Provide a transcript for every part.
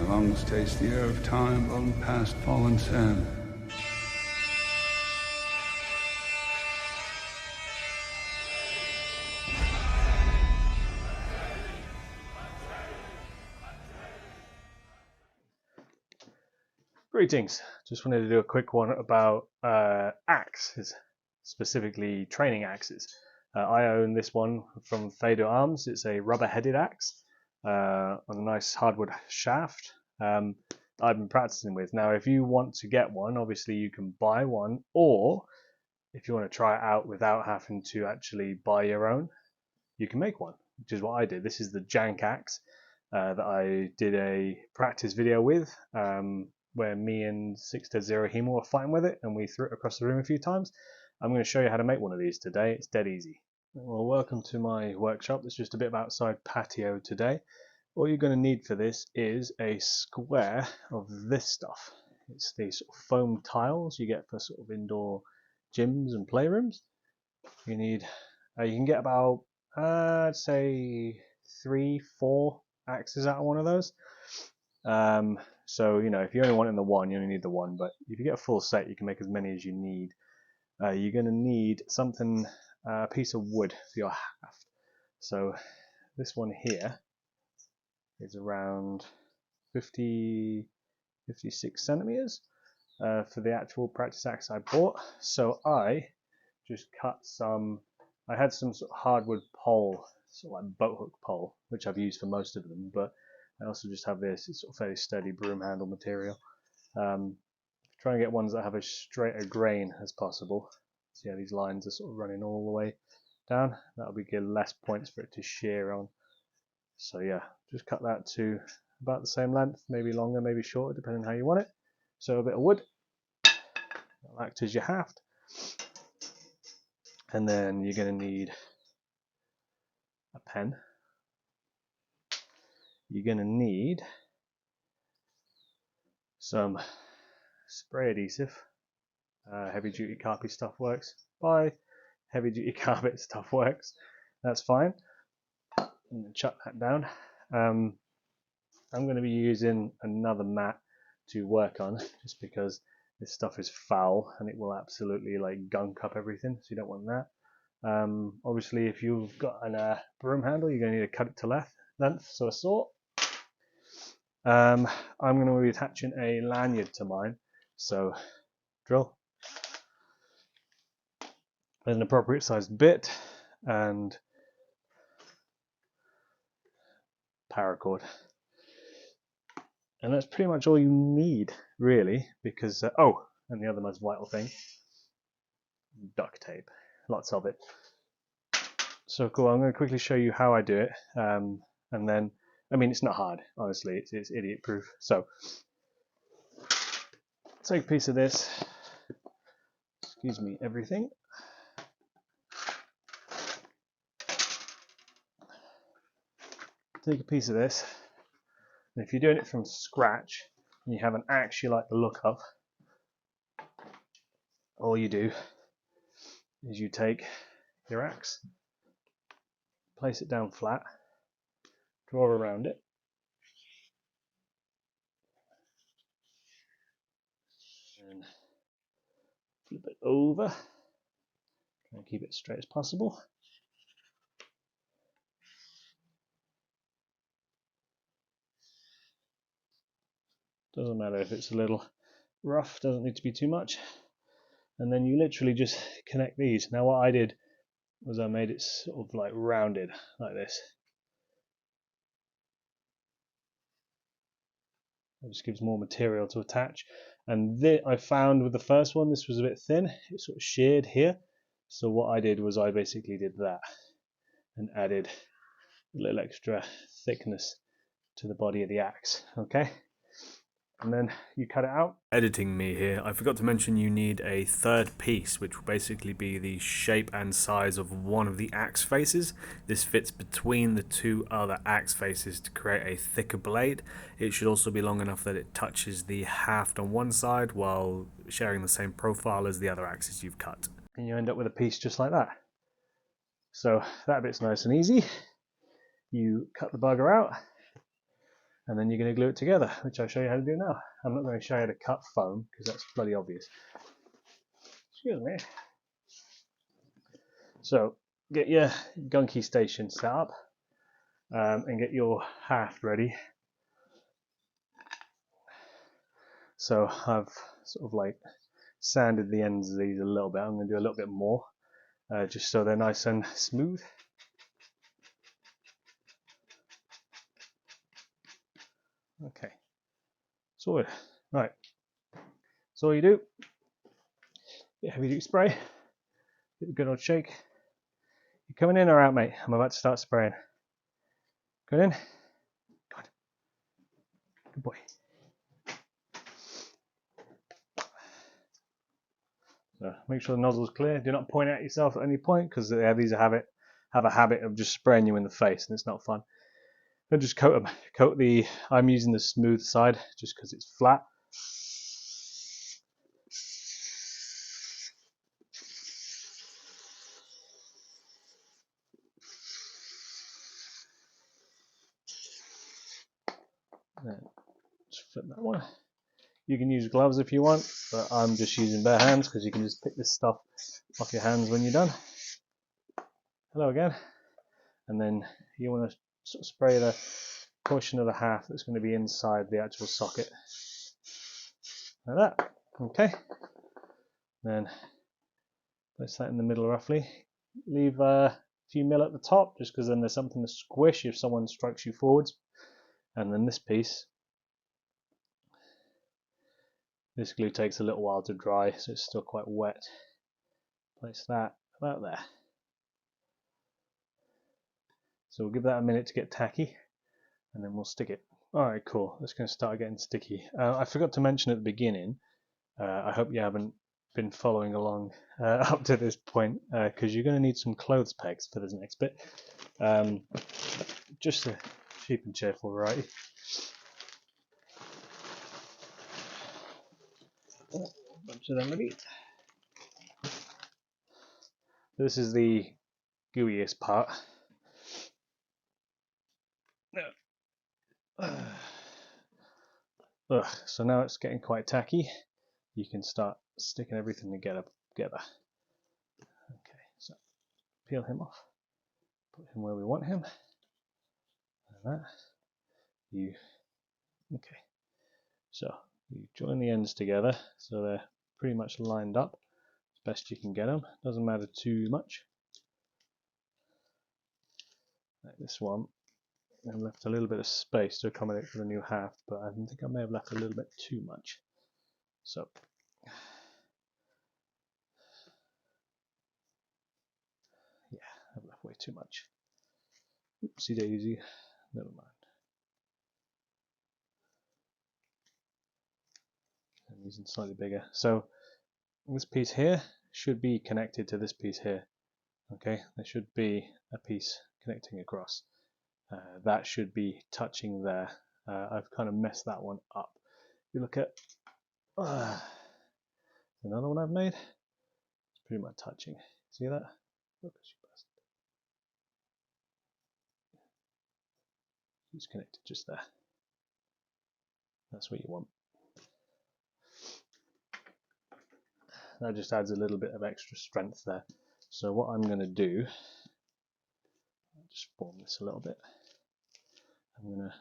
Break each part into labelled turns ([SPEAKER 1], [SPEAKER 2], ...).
[SPEAKER 1] lungs taste the air of time blown past fallen sand.
[SPEAKER 2] Greetings. Just wanted to do a quick one about axes, specifically training axes. I own this one from Fader Arms. It's a rubber-headed axe on a nice hardwood shaft. I've been practicing with. Now, if you want to get one, obviously you can buy one, or if you want to try it out without having to actually buy your own, you can make one, which is what I did. This is the Jank axe that I did a practice video with. Where me and 6-0 HEMA were fighting with it, and we threw it across the room a few times. I'm going to show you how to make one of these today. It's dead easy. Well, welcome to my workshop. It's just a bit of outside patio today. All you're going to need for this is a square of this stuff. It's these sort of foam tiles you get for sort of indoor gyms and playrooms. You need, you can get about, I'd say 3-4 axes out of one of those. So, you know, if you only want it in the one, you only need the one, but if you get a full set, you can make as many as you need. You're going to need something, a piece of wood for your haft. So this one here is around 56 centimeters for the actual practice axe I bought. So I just cut some, I had some sort of hardwood pole, sort of like boat hook pole, which I've used for most of them, but I also just have this, it's sort of fairly sturdy broom handle material. Try and get ones that have as straight a grain as possible. So yeah, these lines are sort of running all the way down. That'll be give less points for it to shear on. So yeah, just cut that to about the same length, maybe longer, maybe shorter, depending on how you want it. So a bit of wood, that'll act as your haft. And then you're going to need a pen. You're going to need some spray adhesive. Heavy duty carpet stuff works. Buy heavy duty carpet stuff works. That's fine. And chuck that down. I'm going to be using another mat to work on, just because this stuff is foul and it will absolutely like gunk up everything. So you don't want that. Obviously, if you've got a broom handle, you're going to need to cut it to length, so a saw. I'm going to be attaching a lanyard to mine, so drill. There's an appropriate sized bit and paracord. And that's pretty much all you need, really, because, oh, and the other most vital thing, duct tape. Lots of it. So cool, I'm going to quickly show you how I do it, and then, I mean, it's not hard, honestly, it's idiot proof. So, take a piece of this, excuse me, everything. Take a piece of this, and if you're doing it from scratch, and you have an axe you like the look of, all you do is you take your axe, place it down flat, draw around it, and flip it over, try and keep it straight as possible. Doesn't matter if it's a little rough, doesn't need to be too much. And then you literally just connect these. Now what I did was I made it sort of like rounded, like this. It just gives more material to attach. And I found with the first one, this was a bit thin. It sort of sheared here. So what I did was I basically did that and added a little extra thickness to the body of the axe. Okay. And then you cut it out.
[SPEAKER 3] Editing me here, I forgot to mention you need a third piece, which will basically be the shape and size of one of the axe faces. This fits between the two other axe faces to create a thicker blade. It should also be long enough that it touches the haft on one side while sharing the same profile as the other axes you've cut.
[SPEAKER 2] And you end up with a piece just like that. So that bit's nice and easy. You cut the bugger out, and then you're going to glue it together, which I'll show you how to do now. I'm not going to show you how to cut foam because that's bloody obvious. Excuse me. So get your gunky station set up and get your haft ready. So I've sort of like sanded the ends of these a little bit. I'm going to do a little bit more just so they're nice and smooth. Okay, sorted. Right, so all you do, get heavy duty spray, get a good old shake. You coming in or out, mate? I'm about to start spraying. Going in? Good. Good boy. So make sure the nozzle's clear. Do not point at yourself at any point because these have a habit of just spraying you in the face, and it's not fun. Then just coat them. I'm using the smooth side just because it's flat. Then just flip that one. You can use gloves if you want, but I'm just using bare hands because you can just pick this stuff off your hands when you're done. Hello again. And then you want to sort of spray the portion of the haft that's going to be inside the actual socket. Like that. Okay. Then place that in the middle roughly. Leave a few mil at the top just because then there's something to squish if someone strikes you forwards. And then this piece, this glue takes a little while to dry, so it's still quite wet. Place that about there. So we'll give that a minute to get tacky, and then we'll stick it. Alright, cool. It's going to start getting sticky. I forgot to mention at the beginning, I hope you haven't been following along up to this point, because you're going to need some clothes pegs for this next bit. Just a cheap and cheerful variety. Bunch of them maybe. This is the gooeyest part. So now it's getting quite tacky. You can start sticking everything together. Okay, so peel him off. Put him where we want him. Like that. Okay. So you join the ends together so they're pretty much lined up as best you can get them. Doesn't matter too much. Like this one. I've left a little bit of space to accommodate for the new haft, but I think I may have left a little bit too much. So yeah, I've left way too much. Oopsie daisy. Never mind. I'm using slightly bigger. So this piece here should be connected to this piece here. Okay, there should be a piece connecting across. That should be touching there. I've kind of messed that one up. If you look at another one I've made, it's pretty much touching. See that? Look, it's connected just there. That's what you want. That just adds a little bit of extra strength there. So what I'm going to do, I'll just form this a little bit. I'm going to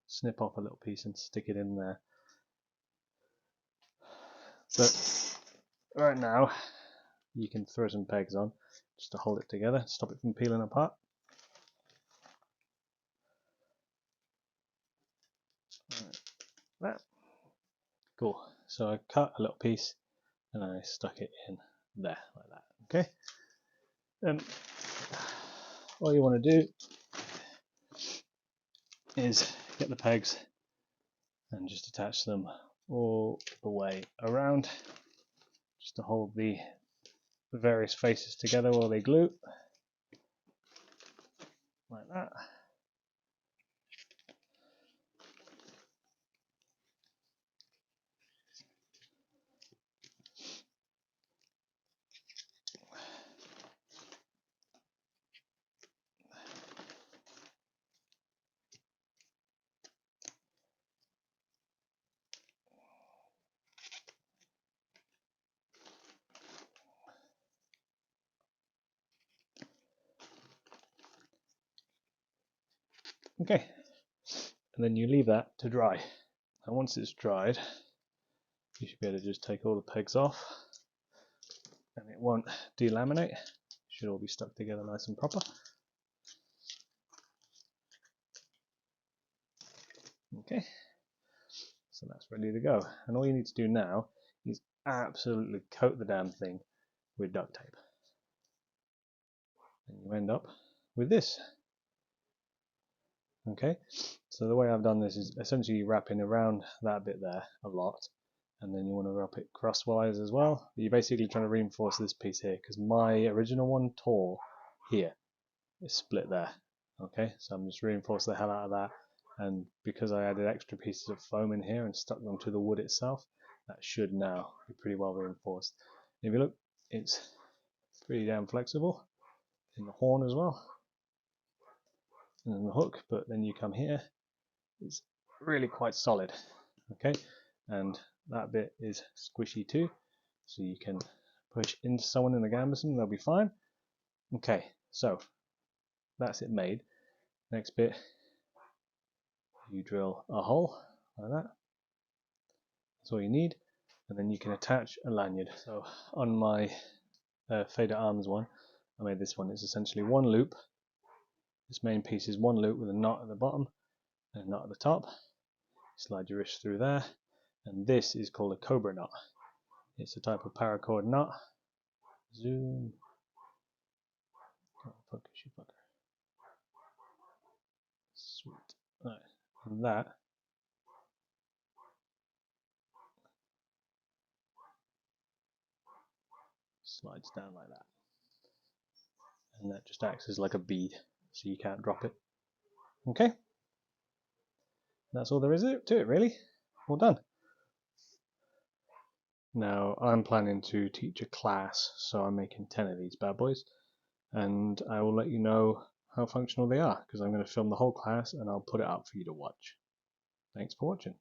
[SPEAKER 2] snip off a little piece and stick it in there. But right now, you can throw some pegs on just to hold it together, stop it from peeling apart. Right. Cool. So I cut a little piece and I stuck it in there like that. Okay. And all you want to do is get the pegs and just attach them all the way around just to hold the various faces together while they glue like that. Okay, and then you leave that to dry. And once it's dried, you should be able to just take all the pegs off, and it won't delaminate. It should all be stuck together nice and proper. Okay, so that's ready to go. And all you need to do now is absolutely coat the damn thing with duct tape. And you end up with this. Okay, so the way I've done this is essentially wrapping around that bit there a lot, and then you want to wrap it crosswise as well. You're basically trying to reinforce this piece here, because my original one tore here. It's split there. Okay, so I'm just reinforcing the hell out of that, and because I added extra pieces of foam in here and stuck them to the wood itself, that should now be pretty well reinforced. If you look, it's pretty damn flexible in the horn as well, and then the hook, but then you come here, it's really quite solid. Okay, and that bit is squishy too, so you can push into someone in the gambeson, they'll be fine. Okay, so that's it made. Next bit, you drill a hole like that. That's all you need, and then you can attach a lanyard. So on my Fader Arms one, I made this one. It's essentially one loop. This main piece is one loop with a knot at the bottom and a knot at the top. Slide your wrist through there, and this is called a cobra knot. It's a type of paracord knot. Zoom. Oh, focus, you fucker. Sweet. Right. And that slides down like that. And that just acts as like a bead, so you can't drop it. Okay? That's all there is to it, really. All done. Now, I'm planning to teach a class, so I'm making 10 of these bad boys. And I will let you know how functional they are, because I'm going to film the whole class and I'll put it up for you to watch. Thanks for watching.